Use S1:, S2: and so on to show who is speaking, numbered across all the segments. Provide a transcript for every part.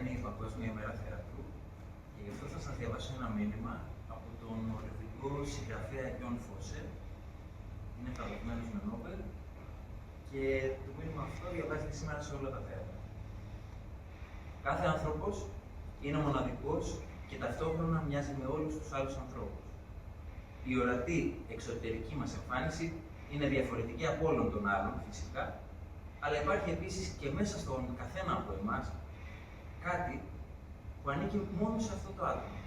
S1: είναι η Παγκόσμια ημέρα θεάτρου και γι' αυτό θα σας διαβάσω ένα μήνυμα από τον νορβηγικό συγγραφέα Γιον Φώσε. Είναι βραβευμένος με Νόμπελ και το μήνυμα αυτό διαβάζεται σήμερα σε όλα τα θέατρα. Κάθε άνθρωπος είναι μοναδικός και ταυτόχρονα μοιάζει με όλους τους άλλους ανθρώπους. Η ορατή εξωτερική μας εμφάνιση είναι διαφορετική από όλων των άλλων, φυσικά, αλλά υπάρχει επίσης και μέσα στον καθένα από εμάς κάτι που ανήκει μόνο σε αυτό το άτομο,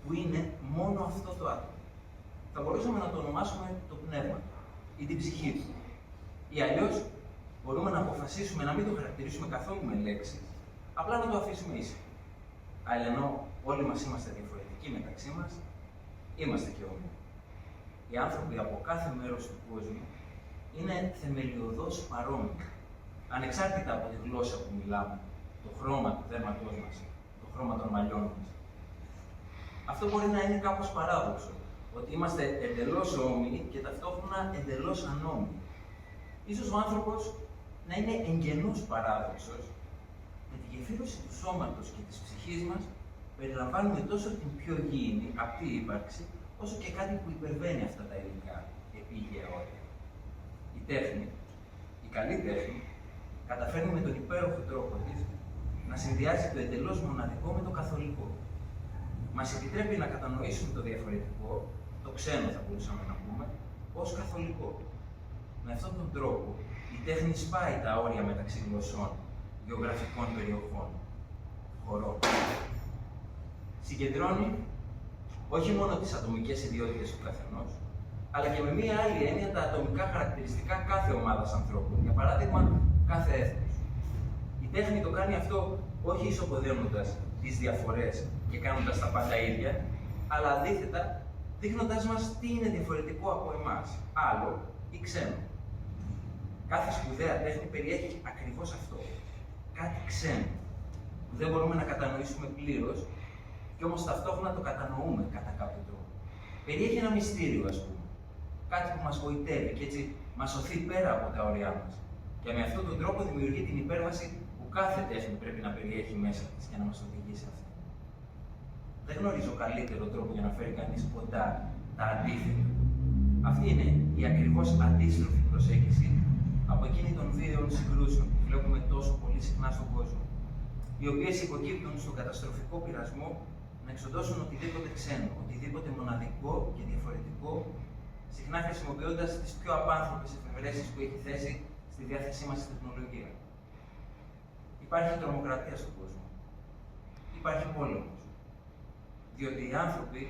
S1: που είναι μόνο αυτό το άτομο. Θα μπορούσαμε να το ονομάσουμε το πνεύμα ή την ψυχή του. Ή αλλιώς μπορούμε να αποφασίσουμε να μην το χαρακτηρίσουμε καθόλου με λέξεις, απλά να το αφήσουμε ήσυχο. Αλλά ενώ όλοι μας είμαστε διαφορετικοί μεταξύ μας, είμαστε και όμοιοι. Οι άνθρωποι από κάθε μέρος του κόσμου είναι θεμελιωδώς παρόμοιοι, ανεξάρτητα από τη γλώσσα που μιλάμε, το χρώμα του δέρματός μας, το χρώμα των μαλλιών μας. Αυτό μπορεί να είναι κάπως παράδοξο, ότι είμαστε εντελώς όμοιοι και ταυτόχρονα εντελώς ανόμοιοι. Ίσως ο άνθρωπος να είναι εγγενώς παράδοξος, με τη γεφύρωση του σώματος και της ψυχής μας περιλαμβάνουμε τόσο την πιο γήινη, απτή ύπαρξη, όσο και κάτι που υπερβαίνει αυτά τα υλικά επίγεια όρια. Η τέχνη, η καλή τέχνη, καταφέρνει με τον υπέροχο τρόπο της να συνδυάζει το εντελώς μοναδικό με το καθολικό. Μας επιτρέπει να κατανοήσουμε το διαφορετικό, το ξένο θα μπορούσαμε να πούμε, ως καθολικό. Με αυτόν τον τρόπο, η τέχνη σπάει τα όρια μεταξύ γλωσσών, γεωγραφικών περιοχών, χωρών. Συγκεντρώνει όχι μόνο τις ατομικές ιδιότητες του καθενός, αλλά και με μία άλλη έννοια τα ατομικά χαρακτηριστικά κάθε ομάδας ανθρώπων, για παράδειγμα, κάθε έθνος. Η τέχνη το κάνει αυτό όχι ισοποδένοντας τις διαφορές και κάνοντας τα πάντα ίδια, αλλά αντίθετα δείχνοντας μας τι είναι διαφορετικό από εμάς, άλλο ή ξένο. Κάθε σπουδαία τέχνη περιέχει ακριβώς αυτό, κάτι ξένο, που δεν μπορούμε να κατανοήσουμε πλήρως, και όμως ταυτόχρονα το κατανοούμε κατά κάποιο τρόπο. Περιέχει ένα μυστήριο, ας πούμε, κάτι που μας γοητεύει και έτσι μας σωθεί πέρα από τα όρια μας. Και με αυτόν τον τρόπο δημιουργεί την υπέρβαση που κάθε τέχνη πρέπει να περιέχει μέσα της και να μας οδηγεί σε αυτό. Δεν γνωρίζω καλύτερο τρόπο για να φέρει κανείς κοντά τα αντίθετα. Αυτή είναι η ακριβώς αντίστροφη προσέγγιση από εκείνη των βίαιων συγκρούσεων που βλέπουμε τόσο πολύ συχνά στον κόσμο, οι οποίες υποκύπτουν στον καταστροφικό πειρασμό να εξοντώσουν οτιδήποτε ξένο, οτιδήποτε μοναδικό και διαφορετικό, συχνά χρησιμοποιώντας τις πιο απάνθρωπες εφευρέσεις που έχει θέσει στη διάθεσή μας η τεχνολογία. Υπάρχει τρομοκρατία στον κόσμο. Υπάρχει πόλεμος. Διότι οι άνθρωποι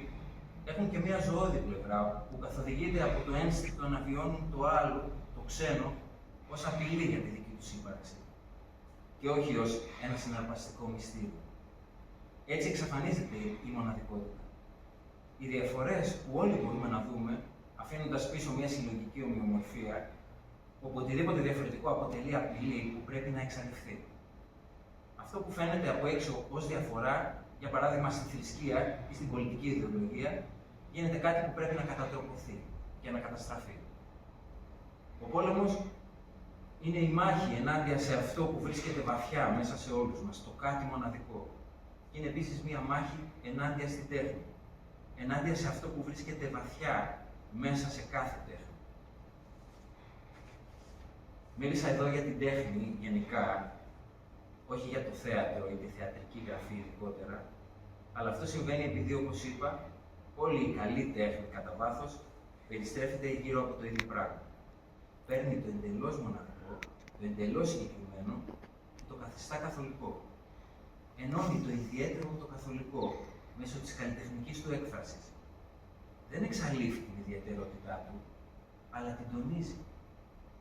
S1: έχουν και μία ζωώδη πλευρά που καθοδηγείται από το ένστικτο να βιώνουν το άλλο, το ξένο, ως απειλή για τη δική τους ύπαρξη. Και όχι ως ένα συναρπαστικό μυστήριο. Έτσι εξαφανίζεται η μοναδικότητα. Οι διαφορές που όλοι μπορούμε να δούμε, αφήνοντας πίσω μια συλλογική ομοιομορφία, όπου οτιδήποτε διαφορετικό αποτελεί απειλή που πρέπει να εξαλειφθεί. Αυτό που φαίνεται από έξω ως διαφορά, για παράδειγμα στη θρησκεία ή στην πολιτική ιδεολογία, γίνεται κάτι που πρέπει να κατατροπωθεί και να καταστραφεί. Ο πόλεμος είναι η μάχη ενάντια σε αυτό που βρίσκεται βαθιά μέσα σε όλους μας, το κάτι μοναδικό. Είναι επίσης μία μάχη ενάντια στη τέχνη, ενάντια σε αυτό που βρίσκεται βαθιά μέσα σε κάθε τέχνη. Μίλησα εδώ για την τέχνη γενικά, όχι για το θέατρο ή τη θεατρική γραφή ειδικότερα, αλλά αυτό συμβαίνει επειδή, όπως είπα, όλη η καλή τέχνη κατά βάθος περιστρέφεται γύρω από το ίδιο πράγμα. Παίρνει το εντελώς μοναδικό, το εντελώς συγκεκριμένο και το καθιστά καθολικό. Ενώνει το ιδιαίτερο με το καθολικό μέσω της καλλιτεχνικής του έκφρασης. Δεν εξαλείφει την ιδιαιτερότητά του, αλλά την τονίζει,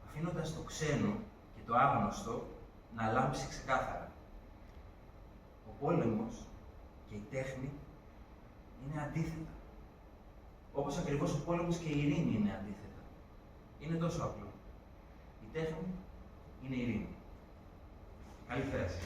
S1: αφήνοντας το ξένο και το άγνωστο να λάμψει ξεκάθαρα. Ο πόλεμος και η τέχνη είναι αντίθετα. Όπως ακριβώς ο πόλεμος και η ειρήνη είναι αντίθετα. Είναι τόσο απλό. Η τέχνη είναι η ειρήνη. Καλή θέση.